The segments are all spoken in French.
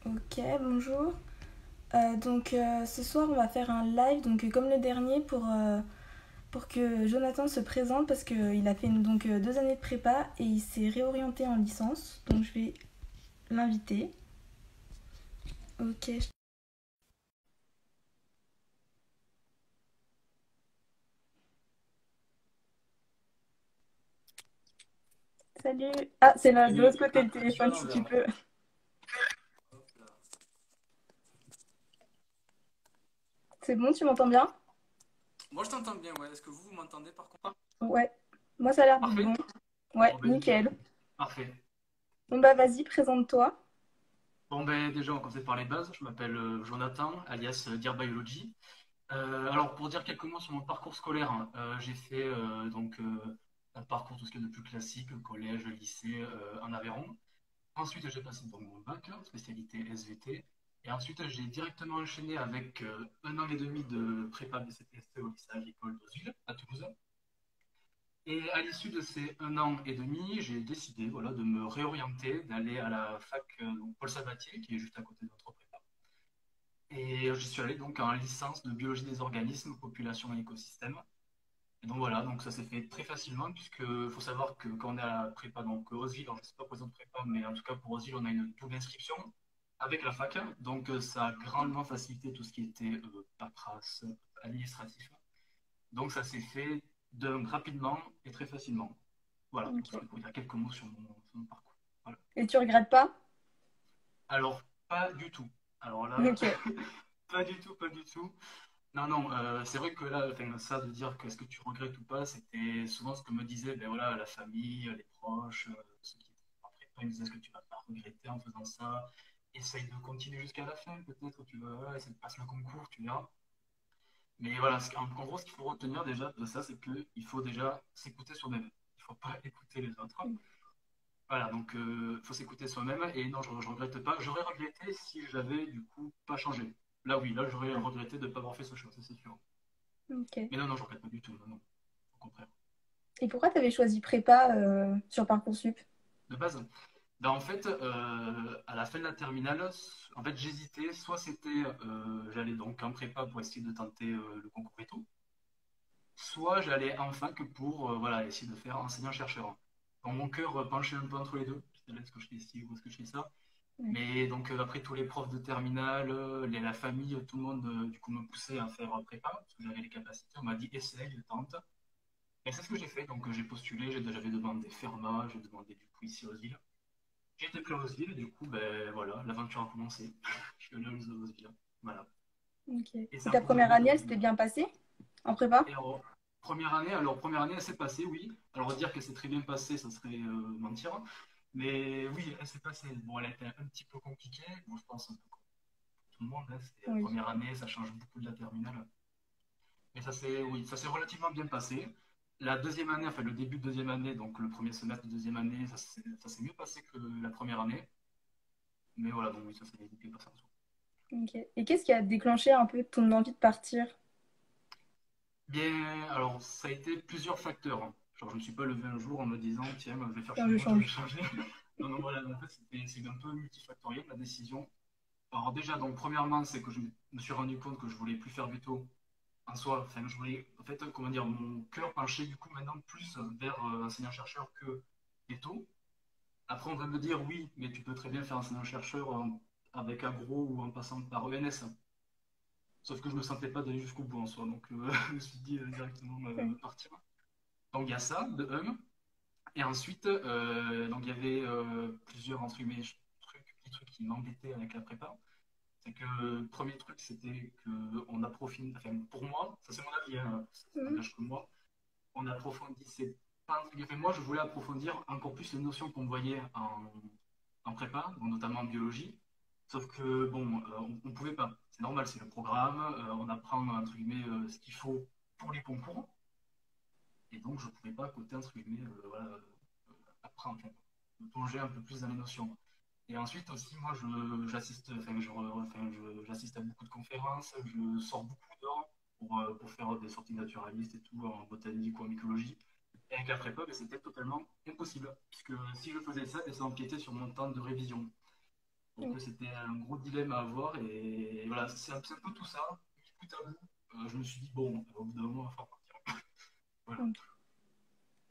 Ok, bonjour. Ce soir, on va faire un live, comme le dernier, pour que Jonathan se présente parce qu'il a fait 2 années de prépa et il s'est réorienté en licence. Donc je vais l'inviter. Ok. Salut. Ah, c'est là, de Salut. l'autre côté Ah, le tu vas à téléphone si tu l'envers. peux. Hop là. C'est bon, tu m'entends bien? Moi, je t'entends bien, ouais. Est-ce que vous m'entendez par contre? Ouais. Moi, ça a l'air d'être Parfait. bon. Ouais, Bon, ben nickel. nickel. Parfait. Bon, bah vas-y, présente-toi. Bon, ben déjà, on commence par les bases. Je m'appelle Jonathan, alias Dear Biology. Alors, pour dire quelques mots sur mon parcours scolaire, hein, j'ai fait un parcours tout ce qui est de plus classique, collège, lycée, en Aveyron. Ensuite, j'ai passé donc mon bac, spécialité SVT. Et ensuite, j'ai directement enchaîné avec 1 an et demi de prépa BCPST au lycée agricole d'Ozville, à Toulouse. Et à l'issue de ces 1 an et demi, j'ai décidé voilà, de me réorienter, d'aller à la fac donc Paul Sabatier, qui est juste à côté de notre prépa. Et j'y suis allé donc en licence de biologie des organismes, population et écosystème. Et donc voilà, donc ça s'est fait très facilement, puisque faut savoir que quand on est à la prépa, donc Ozville, alors je ne sais pas pour les autres prépa, mais en tout cas pour Ozville, on a une double inscription avec la fac. Donc ça a grandement facilité tout ce qui était paperasse, administratif. Donc ça s'est fait rapidement et très facilement. Voilà, donc Ok. c'était pour dire quelques mots sur mon parcours. Voilà. Et tu regrettes pas? Alors, pas du tout. Alors là, Ok. pas du tout, pas du tout. Non, non, c'est vrai que là, enfin, ça de dire que est-ce que tu regrettes ou pas, c'était souvent ce que me disaient ben voilà, la famille, les proches, ceux qui étaient après pas, ils me disaient est-ce que tu vas pas regretter en faisant ça? Essaye de continuer jusqu'à la fin, peut-être, tu vas voilà, essayer de passer le concours, tu verras. Mais voilà, en gros, ce qu'il faut retenir déjà de ça, c'est qu'il faut déjà s'écouter soi-même. Il ne faut pas écouter les autres. Voilà, donc il faut s'écouter soi-même. Et non, je ne regrette pas. J'aurais regretté si j'avais du coup pas changé. Là, oui, là, j'aurais regretté de ne pas avoir fait ce choix, ça, c'est sûr. Ok. Mais non, non, je regrette pas du tout. Non, non, au contraire. Et pourquoi t'avais choisi prépa sur Parcoursup? De base, ben, en fait, à la fin de la terminale, en fait, j'hésitais. Soit c'était, j'allais donc en prépa pour essayer de tenter le concours et tout. Soit j'allais en fac pour voilà, essayer de faire enseignant-chercheur. Dans mon cœur penchait un peu entre les deux. J'étais là, est-ce que je fais ci ou est-ce que je fais ça? Ouais. Mais donc après tous les profs de terminale, la famille, tout le monde du coup me poussait à faire prépa parce que j'avais les capacités. On m'a dit essaye, tente. Et c'est ce que j'ai fait. Donc j'ai postulé, j'avais demandé Fermat, j'ai demandé du coup ici aux îles. J'ai été pris aux îles et du coup ben voilà, l'aventure a commencé. Je suis allé aux îles. Voilà. Ok. Et c'est Et un ta peu première devenu année, comme elle ça. s'était bien passée en prépa? Et première année, elle s'est passée, oui. Alors dire que c'est très bien passé, ça serait mentir. Mais oui, elle s'est passée. Bon, elle a été un petit peu compliquée. Bon, je pense un peu comme tout le monde, hein, c'est la Oui. première année, ça change beaucoup de la terminale. Mais oui, ça s'est relativement bien passé. La deuxième année, enfin le début de deuxième année, donc le premier semestre de deuxième année, ça s'est mieux passé que la première année. Mais voilà, donc oui, ça s'est bien passé en soi. Ok. Et qu'est-ce qui a déclenché un peu ton envie de partir? Bien, alors ça a été plusieurs facteurs, hein. Genre, je ne me suis pas levé un jour en me disant, tiens, je vais faire Tiens, je changement, je vais change. changer. Non, non, voilà, en fait, c'est un peu multifactoriel la décision. Alors, déjà, donc, premièrement, c'est que je me suis rendu compte que je voulais plus faire veto en soi. Enfin, je voulais, en fait, comment dire, mon cœur penchait du coup maintenant plus vers enseignant-chercheur que veto. Après, on va me dire, oui, mais tu peux très bien faire enseignant-chercheur avec agro ou en passant par ENS. Sauf que je ne me sentais pas d'aller jusqu'au bout en soi, donc je me suis dit directement Oui. partir. Donc il y a ça, de un. Et ensuite, donc il y avait plusieurs entre guillemets, petits trucs qui m'embêtaient avec la prépa. C'est que le premier truc, c'était qu'on approfondit, enfin pour moi, ça c'est mon avis, hein, ça Mhm. n'engage que moi, on approfondissait pas, enfin, moi je voulais approfondir encore plus les notions qu'on voyait en prépa, donc notamment en biologie. Sauf que bon, on pouvait pas. C'est normal, c'est le programme, on apprend entre guillemets ce qu'il faut pour les concours. Et donc, je ne pouvais pas à côté, entre guillemets, voilà, apprendre, enfin, me plonger un peu plus dans les notions. Et ensuite aussi, moi, j'assiste, j'assiste à beaucoup de conférences, je sors beaucoup dehors pour faire des sorties naturalistes et tout, en botanique ou en mycologie. Et avec la prépa, ben, c'était totalement impossible, puisque si je faisais ça, ben, ça empiétait sur mon temps de révision. Donc c'était un gros dilemme à avoir et voilà, c'est un peu tout ça. Mis bout à bout, je me suis dit, bon, au bout d'un moment, il va falloir partir. Voilà. Ok.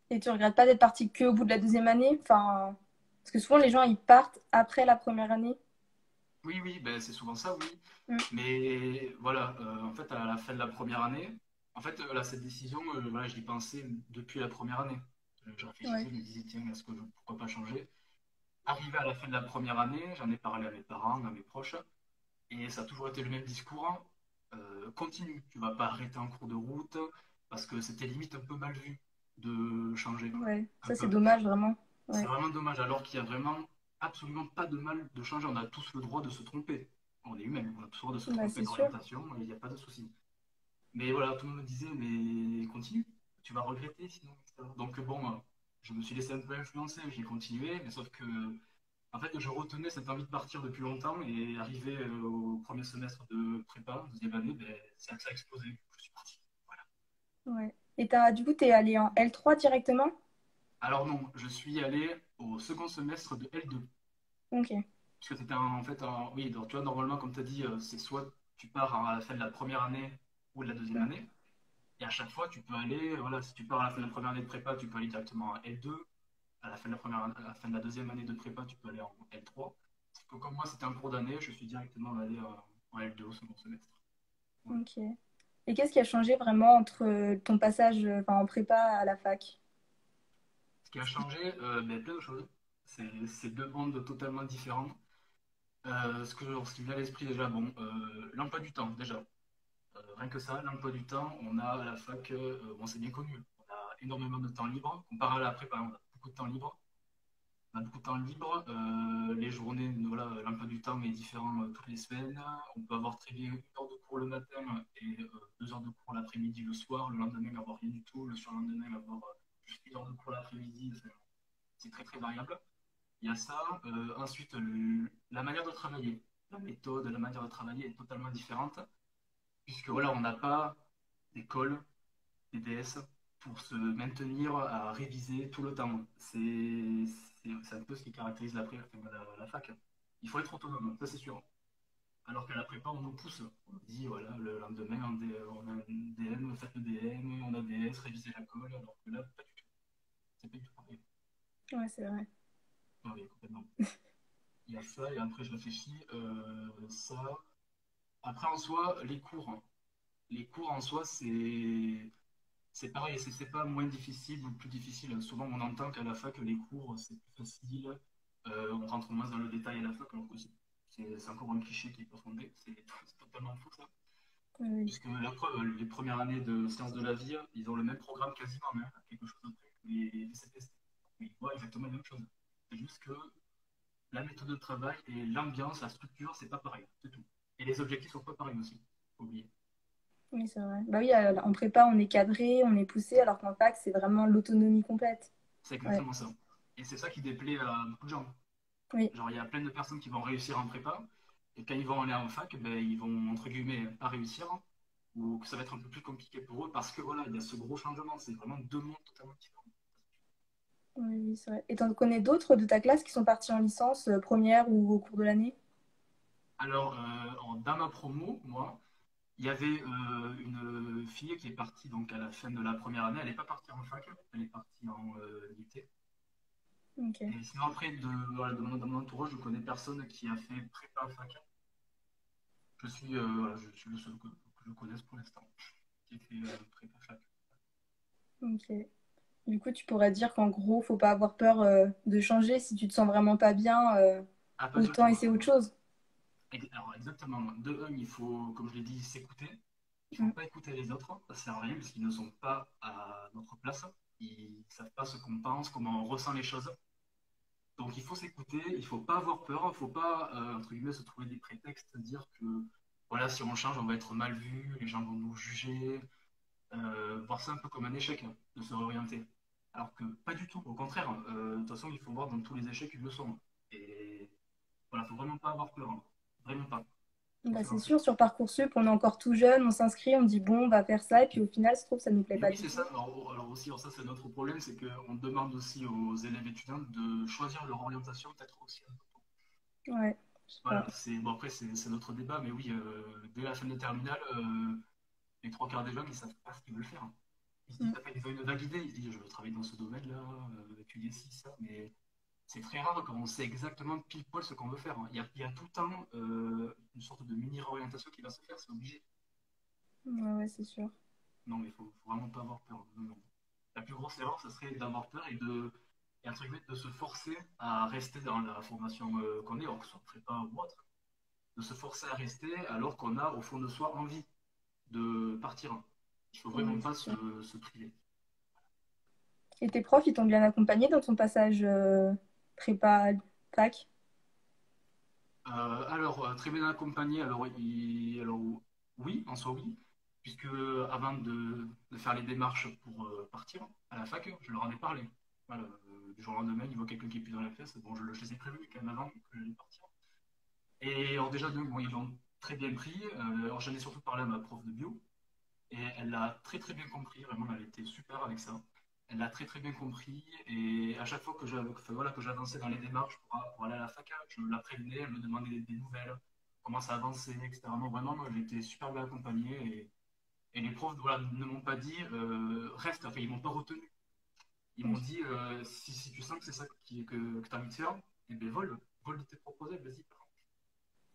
Et tu regrettes pas d'être parti que au bout de la deuxième année? Enfin, parce que souvent les gens ils partent après la première année. Oui, oui, ben, c'est souvent ça, oui. Mm. Mais voilà, en fait, à la fin de la première année, en fait, là, cette décision, voilà, j'y pensais depuis la première année. Je réfléchissais, Ouais, je me disais, tiens, pourquoi pas changer? Arrivé à la fin de la première année, j'en ai parlé à mes parents, à mes proches, et ça a toujours été le même discours. Continue, tu vas pas arrêter en cours de route, parce que c'était limite un peu mal vu de changer. ouais. Un Ça c'est peu. dommage vraiment. C'est Ouais. vraiment dommage, alors qu'il y a vraiment absolument pas de mal de changer. On a tous le droit de se tromper. On est humain, on a tous le droit de se Bah tromper c'est sûr. d'orientation, et il n'y a pas de souci. Mais voilà, tout le monde me disait, mais continue, tu vas regretter sinon, etc. Donc bon, je me suis laissé un peu influencer, j'ai continué, mais sauf que, en fait, je retenais cette envie de partir depuis longtemps, et arrivé au premier semestre de prépa, deuxième année, ben, c'est là que ça a explosé. Je suis parti. Voilà. Ouais. Et du coup t'es allé en L3 directement? Alors non, je suis allé au second semestre de L2. Ok. Parce que c'était en fait, oui, donc tu vois, normalement, comme tu as dit, c'est soit tu pars à la fin de la première année ou de la deuxième Mm. année. Et à chaque fois, tu peux aller, voilà, si tu pars à la fin de la première année de prépa, tu peux aller directement à L2. À la fin de la à la fin de la deuxième année de prépa, tu peux aller en L3. Sauf que comme moi, c'était un cours d'année, je suis directement allé en L2 au second semestre. Voilà. Ok. Et qu'est-ce qui a changé vraiment entre ton passage enfin, en prépa à la fac? Ce qui a changé, ben, plein de choses. C'est deux mondes totalement différents. Ce qui me vient à l'esprit déjà, bon, l'emploi du temps, déjà. Rien que ça, l'emploi du temps, on a à la fac, bon, c'est bien connu, on a énormément de temps libre. Comparé à la prépa, on a beaucoup de temps libre. On a beaucoup de temps libre. Les journées, voilà, l'emploi du temps est différent toutes les semaines. On peut avoir très bien 1 heure de cours le matin et 2 heures de cours l'après-midi, le soir. Le lendemain, avoir rien du tout. Le surlendemain, avoir juste 1 heure de cours l'après-midi. Enfin, c'est très très variable. Il y a ça. Ensuite, la manière de travailler. La méthode, la manière de travailler est totalement différente puisque voilà, on n'a pas d'école, BTS, pour se maintenir à réviser tout le temps. C'est un peu ce qui caractérise la fac. Il faut être autonome, ça c'est sûr. Alors qu'à la prépa, on nous pousse. On nous dit, voilà, le lendemain, on a un DM, faites le DM, on a DS, révisez la colle, alors que là, pas du tout. C'est pas du tout pareil. Ouais, c'est vrai. Ah oui, complètement. Il y a ça, et après, je réfléchis, ça. Après, en soi, les cours. Hein. Les cours, en soi, c'est pareil, c'est pas moins difficile ou plus difficile. Souvent, on entend qu'à la fac, les cours, c'est plus facile. On rentre moins dans le détail à la fac, alors que c'est encore un cliché qui est pas fondé. C'est totalement faux, ça. Oui, oui. Puisque la preuve, les premières années de sciences de la vie, ils ont le même programme quasiment, mais quelque chose de près que les CPST. Ils voient exactement la même chose. C'est juste que la méthode de travail et l'ambiance, la structure, c'est pas pareil. C'est tout. Et les objectifs sont pas pareils aussi. Faut oublier. Oui, c'est vrai. Bah oui, en prépa, on est cadré, on est poussé, alors qu'en fac, c'est vraiment l'autonomie complète. C'est Ouais. exactement ça. Et c'est ça qui déplaît à beaucoup de gens. Oui, Genre, il y a plein de personnes qui vont réussir en prépa, et quand ils vont aller en fac, ben, ils vont, entre guillemets, pas réussir, ou que ça va être un peu plus compliqué pour eux, parce que voilà, il y a ce gros changement, c'est vraiment deux mondes totalement différents. oui, oui, c'est vrai. Et t'en connais d'autres de ta classe qui sont partis en licence, première ou au cours de l'année? Alors, dans ma promo, moi, il y avait une fille qui est partie donc à la fin de la première année, elle n'est pas partie en fac, elle est partie en lycée. Ok. Et sinon, après, voilà, dans mon entourage, je connais personne qui a fait prépa fac. Voilà, je suis le seul que je connaisse pour l'instant, qui a fait prépa fac. Ok. Du coup, tu pourrais dire qu'en gros, faut pas avoir peur de changer si tu te sens vraiment pas bien, Ah, pas du autant tout. essayer autre chose. Alors, exactement. De un, il faut, comme je l'ai dit, s'écouter. Il ne faut Mm. pas écouter les autres. Ça sert à rien parce qu'ils ne sont pas à notre place. Ils ne savent pas ce qu'on pense, comment on ressent les choses. Donc, il faut s'écouter. Il ne faut pas avoir peur. Il ne faut pas, entre guillemets, se trouver des prétextes, dire que, voilà, si on change, on va être mal vu, les gens vont nous juger. Voir ça un peu comme un échec de se réorienter. Alors que pas du tout. Au contraire, de toute façon, il faut voir dans tous les échecs une leçon. Et voilà, il ne faut vraiment pas avoir peur. Hein. Vraiment pas. Faut Bah, se c'est lancer. sûr, sur Parcoursup, on est encore tout jeune, on s'inscrit, on dit bon, on va faire ça, et puis au final, se trouve, ça nous plaît Et pas oui, du c'est tout. ça. Alors aussi, alors ça c'est notre problème, c'est qu'on demande aussi aux élèves étudiants de choisir leur orientation peut-être aussi un peu tôt. Ouais. Je sais pas. Voilà, c'est bon après c'est notre débat, mais oui, dès la fin de terminale, les trois quarts des jeunes, ils savent pas ce qu'ils veulent faire. Ils se disent, Mm. après, ils ont une vague idée, ils se disent, je veux travailler dans ce domaine-là, étudier ci, ça, mais c'est très rare quand on sait exactement pile poil ce qu'on veut faire, hein. Il y a tout le temps une sorte de mini-réorientation qui va se faire, c'est obligé. Ouais, ouais, c'est sûr. Non, mais faut vraiment pas avoir peur. Non, non. La plus grosse erreur, ce serait d'avoir peur et entre guillemets, de se forcer à rester dans la formation qu'on est, alors que ce soit prépa ou autre, de se forcer à rester alors qu'on a au fond de soi envie de partir. Il faut vraiment Oui, pas c'est sûr. se priver. Et tes profs, ils t'ont bien accompagné dans ton passage prépa fac? Très bien accompagné. Alors, oui, en soi, oui, puisque avant de faire les démarches pour partir à la fac, je leur en ai parlé. Voilà, du jour au lendemain, ils voient quelqu'un qui est plus dans la classe. Bon, je les ai prévenus quand même avant que j'allais partir. Et alors, déjà, deux, bon, ils l'ont très bien pris. Alors, j'en ai surtout parlé à ma prof de bio. Et elle l'a très très bien compris, vraiment, elle était super avec ça. Elle l'a très très bien compris et à chaque fois voilà, que j'avançais dans les démarches pour aller à la fac, je la prévenais, elle me demandait des nouvelles, comment ça avançait, etc. Non, vraiment, moi, j'ai été super bien accompagné et les profs voilà, ne m'ont pas dit reste, enfin, ils m'ont pas retenu. Ils m'ont Oui. dit si tu sens que c'est ça que tu as envie de faire, eh ben vole de tes proposés, vas-y.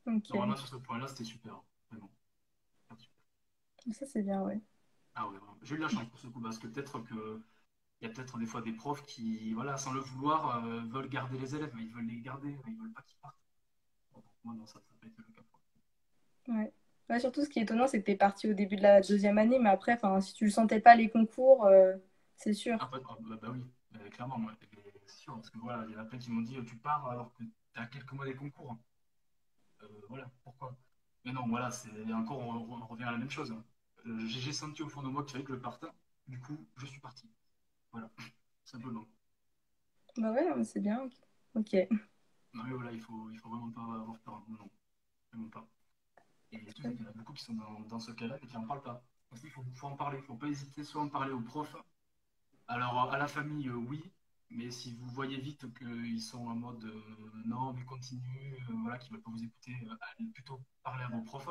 Donc, Ok. vraiment, sur ce point-là, c'était super, vraiment. Ça, c'est bien, ouais. Ah ouais, vraiment. J'ai eu de la chance pour ce coup, parce que peut-être que il y a peut-être des fois des profs qui, voilà, sans le vouloir, veulent garder les élèves, mais ils veulent les garder, mais ils veulent pas qu'ils partent. Bon, moi, non, ça n'a pas été le cas. Ouais. Ouais, surtout, ce qui est étonnant, c'est que t'es parti au début de la deuxième année, mais après, enfin, si tu le sentais pas les concours, c'est sûr. Bah oui, clairement, moi, c'est sûr, parce que voilà, il y en a plein qui m'ont dit tu pars alors que tu as quelques mois des concours. Voilà, pourquoi? Mais non, voilà, c'est encore, on revient à la même chose, hein. J'ai senti au fond de moi qu'il fallait que je parte, du coup, je suis parti. Voilà, simplement. Bah ouais, non, mais c'est bien. Ok. Non, mais voilà, il faut vraiment pas avoir peur, hein. Non, non, vraiment pas. Et le truc, c'est qu'il y en a beaucoup qui sont dans ce cas-là, mais qui n'en parlent pas. Aussi, il faut en parler. Il ne faut pas hésiter soit à en parler aux profs. Alors, à la famille, oui. Mais si vous voyez vite qu'ils sont en mode non, mais continue, voilà, qu'ils ne veulent pas vous écouter, allez plutôt parler à vos profs.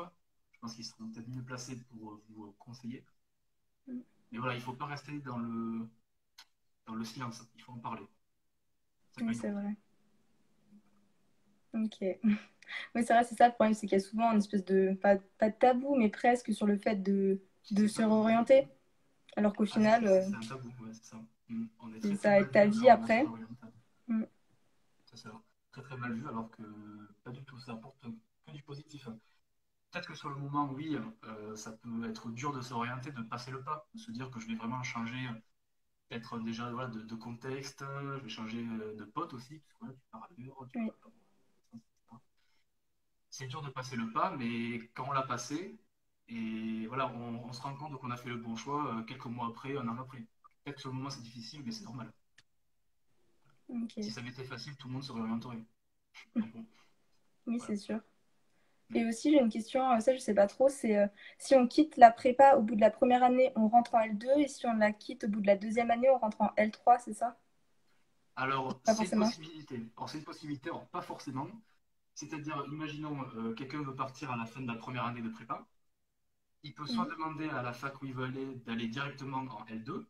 Je pense qu'ils seront peut-être mieux placés pour vous conseiller. Mais voilà, il ne faut pas rester dans le silence. Il faut en parler. C'est pas Oui, une c'est honte. vrai. Ok. Oui, c'est vrai, c'est ça le problème, c'est qu'il y a souvent une espèce de, pas de tabou, mais presque sur le fait de C'est se tabou. réorienter. Alors qu'au Ah, final, c'est un tabou, ouais, c'est ça. On est c'est très très ça va mal être ta vu vie quand on se après. réoriente. Mm. C'est ça. Très très mal vu alors que pas du tout. Ça apporte que du positif. Peut-être que sur le moment, oui, ça peut être dur de s'orienter, de passer le pas, de se dire que je vais vraiment changer, peut-être déjà voilà, de contexte, je vais changer de pote aussi, parce que voilà, tu pars ailleurs, tu Oui, pars. C'est dur de passer le pas, mais quand on l'a passé, et voilà, on se rend compte qu'on a fait le bon choix quelques mois après, un an après. Peut-être que sur le moment c'est difficile, mais c'est normal. Si ok. ça avait été facile, tout le monde se réorienterait. Donc bon, Oui, voilà. c'est sûr. Et aussi, j'ai une question, ça je sais pas trop, c'est si on quitte la prépa au bout de la première année, on rentre en L2, et si on la quitte au bout de la deuxième année, on rentre en L3, c'est ça? Alors, Pas c'est une forcément. possibilité. Alors, c'est une possibilité, alors pas forcément. C'est-à-dire, imaginons, quelqu'un veut partir à la fin de la première année de prépa. Il peut soit Mhm. demander à la fac où il veut aller d'aller directement en L2,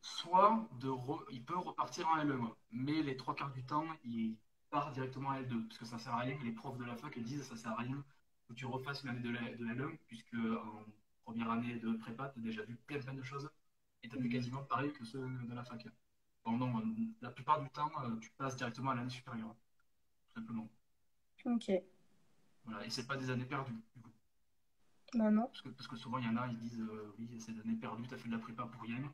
soit il peut repartir en L1. Mais les trois quarts du temps, il part directement en L2. Parce que ça sert à rien que les profs de la fac disent ça sert à rien que tu refasses une année de L1, puisque en première année de prépa, tu as déjà vu plein de choses et tu as vu Mhm. quasiment pareil que ceux de la fac. Bon, non, la plupart du temps, tu passes directement à l'année supérieure, tout simplement. Ok. Voilà. Et c'est pas des années perdues, du coup. Bah non. Parce que souvent, il y en a, ils disent oui, c'est des années perdues, tu as fait de la prépa pour rien.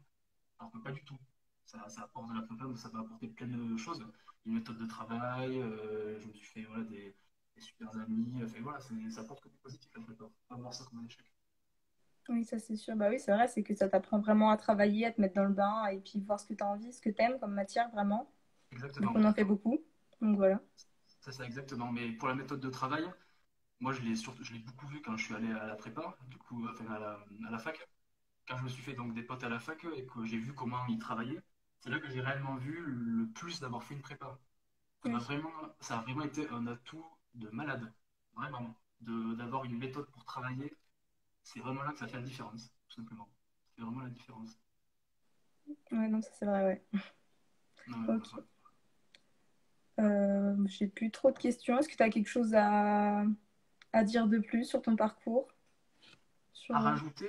Alors que pas du tout. Ça apporte de la prépa, mais ça va apporter plein de choses. Une méthode de travail, je me suis fait voilà, des super amis. Enfin, voilà, ça apporte que du positif la prépa. Faut pas voir ça comme un échec. Oui, ça c'est sûr. Bah oui, c'est vrai, c'est que ça t'apprend vraiment à travailler, à te mettre dans le bain, et puis voir ce que tu as envie, ce que tu aimes comme matière, vraiment. Vu Exactement. qu'on en fait beaucoup. Donc voilà. Ça, exactement. Mais pour la méthode de travail, moi, je l'ai beaucoup vu quand je suis allé à la prépa, du coup, enfin, à la fac. Quand je me suis fait donc des potes à la fac et que j'ai vu comment ils travaillaient, c'est là que j'ai réellement vu le plus d'avoir fait une prépa. Ça m'a Oui. vraiment, ça a vraiment été un atout de malade. Vraiment. D'avoir une méthode pour travailler, c'est vraiment là que ça fait la différence, tout simplement. C'est vraiment la différence. Ouais, non, ça c'est vrai, ouais. Non, mais voilà, Ok. ouais. J'ai plus trop de questions. Est-ce que tu as quelque chose à dire de plus sur ton parcours? À Sur... rajouter,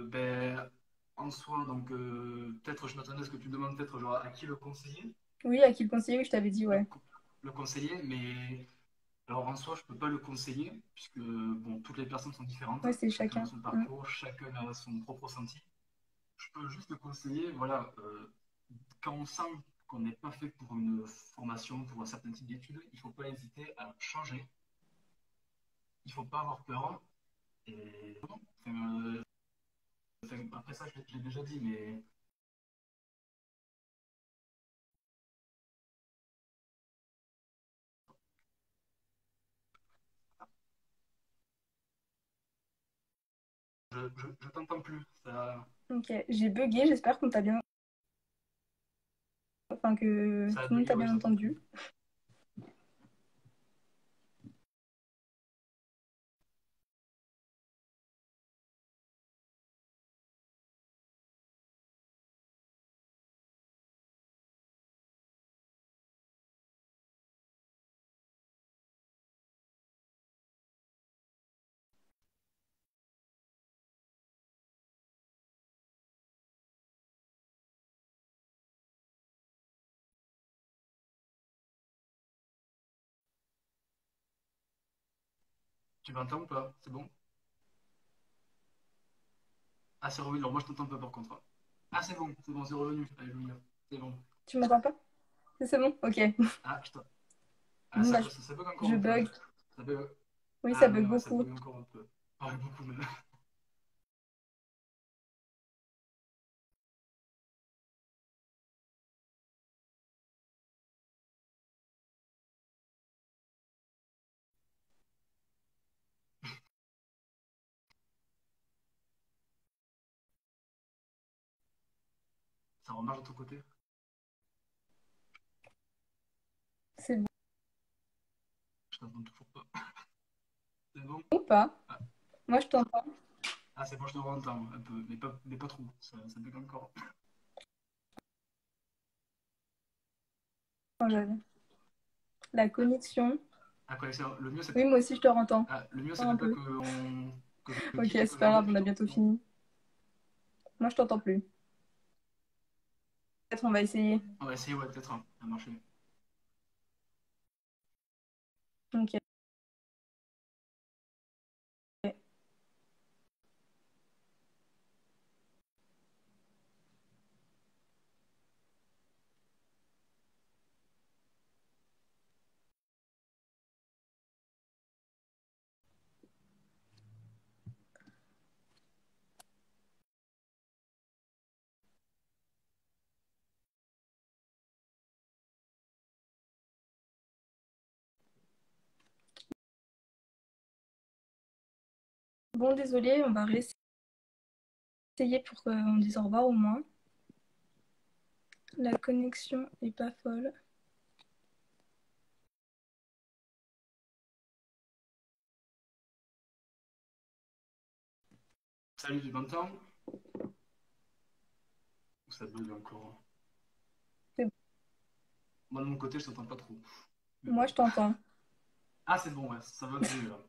ben, en soi, donc peut-être je m'attendais à ce que tu demandes peut-être genre à qui le conseiller, Oui, à qui le conseiller? Oui, je t'avais dit, le, ouais. co- le conseiller, mais alors en soi je peux pas le conseiller puisque bon toutes les personnes sont différentes, Ouais, c'est chacun a chacun. son Mm. parcours, chacun a son propre ressenti. Je peux juste le conseiller, voilà, quand on sent qu'on n'est pas fait pour une formation, pour un certain type d'études, il faut pas hésiter à changer, il faut pas avoir peur. Et après ça, je l'ai déjà dit, mais je t'entends plus. Ok, j'ai bugué. J'espère qu'on t'a bien... Enfin, que Ça a tout le monde bugué, t'a ouais, bien je t'entends plus. entendu. Tu m'entends ou pas? C'est bon? Ah, c'est revenu. Alors moi, je t'entends pas par contre. Ah, c'est bon, c'est revenu. Alléluia. C'est bon. Tu m'entends pas? C'est bon? Ok. Ah, putain. Ah, Bon, bah, ça bug encore je un peu. bug. Ça bug. Oui, ça Ah bug ouais, ouais, ça beaucoup. bug encore un peu. Ah, ouais, beaucoup même. Ça remarche de ton côté? C'est bon Je t'entends toujours pas. C'est bon? ou pas? Ah, Moi, je t'entends. c'est bon, je te entends un peu, mais pas trop. Ça bug encore. Enfin, la connexion. Ah, connexion. Le mieux, c'est Oui, moi aussi, je te entends. le mieux, c'est Un peut-être peu. que je Ok, quitte et que c'est je pas grave, revienne on a plutôt. bientôt Non? fini. Moi, je t'entends plus. Peut-être on va essayer. On va essayer, ouais, peut-être. Hein. Ça a marché. Ok. Bon, désolé, on va réessayer pour qu'on dise au revoir au moins. La connexion est pas folle. Salut, tu m'entends? Ou ça bug encore? C'est bon. Moi, de mon côté, je t'entends pas trop. Mais Moi, bon. je t'entends. Ah, c'est bon, ouais, ça va un peu mieux là.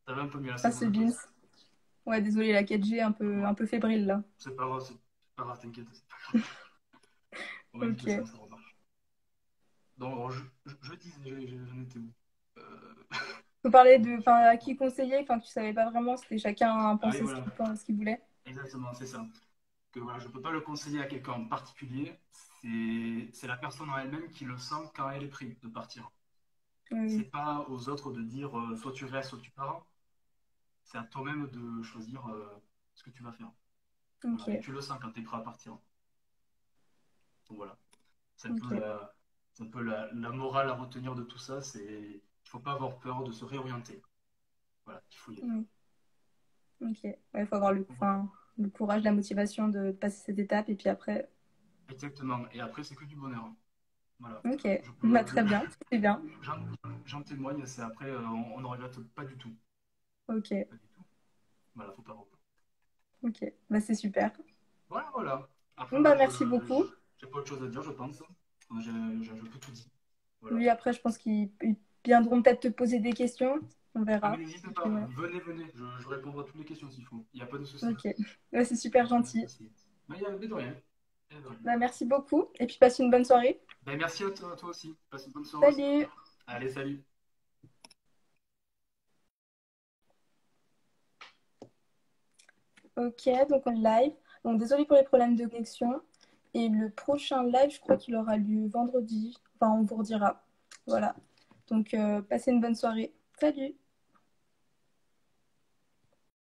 Ça va un peu mieux là, c'est Ah, bon, c'est je Beans. pense. Ouais, désolé, la 4G Ouais. un peu fébrile là. C'est pas grave, t'inquiète, c'est pas grave. On va éviter ça, Ok. ça remarche. Donc, alors, je disais, j'en étais où? On parlait Bon, de, je sais enfin, plus à encore. qui conseiller, enfin, que tu savais pas vraiment, c'était chacun Ah oui, pensait voilà, ce qu'il voulait. exactement, c'est ça. Que voilà, je peux pas le conseiller à quelqu'un en particulier, c'est la personne en elle-même qui le sent quand elle est prise de partir. C'est Oui, pas aux autres de dire soit tu restes, soit tu pars. C'est à toi-même de choisir ce que tu vas faire. oui. Voilà. Et Ok, tu le sens quand tu es prêt à partir. Donc voilà. ok. C'est un peu la morale à retenir de tout ça, c'est qu'il faut pas avoir peur de se réorienter. Voilà, il faut y aller. Oui, ok. Ouais, il faut avoir Donc voilà. enfin, le courage, la motivation de passer cette étape et puis après, Exactement. Et après, c'est que du bonheur. Voilà. Ok, Je, bah, je- très bien, c'est bien. j'en, j'en témoigne, c'est après, on ne regrette pas du tout. Ok, Pas du tout. Voilà, faut pas avoir peur. ok, bah, c'est super. Voilà, voilà. Après, Bon, bah, merci beaucoup. j'ai pas autre chose à dire, je pense. J'ai un peu tout dit. Voilà. Oui, après, je pense qu'ils viendront peut-être te poser des questions. On Ah, mais verra. n'hésitez Puis, pas, ouais. venez, venez. Je répondrai à toutes les questions s'il faut. Il n'y a pas de souci. Ok, bah, c'est Il super n'y a pas de gentil. souci. Mais il y a de rien. Il y a de rien. Bah, merci beaucoup et puis passe une bonne soirée. Ben, merci à toi aussi. Passe une bonne soirée aussi. Salut! Allez, salut. Ok, donc on live. Donc désolé pour les problèmes de connexion. Et le prochain live, je crois qu'il aura lieu vendredi. Enfin, on vous redira. Voilà. Donc passez une bonne soirée. Salut!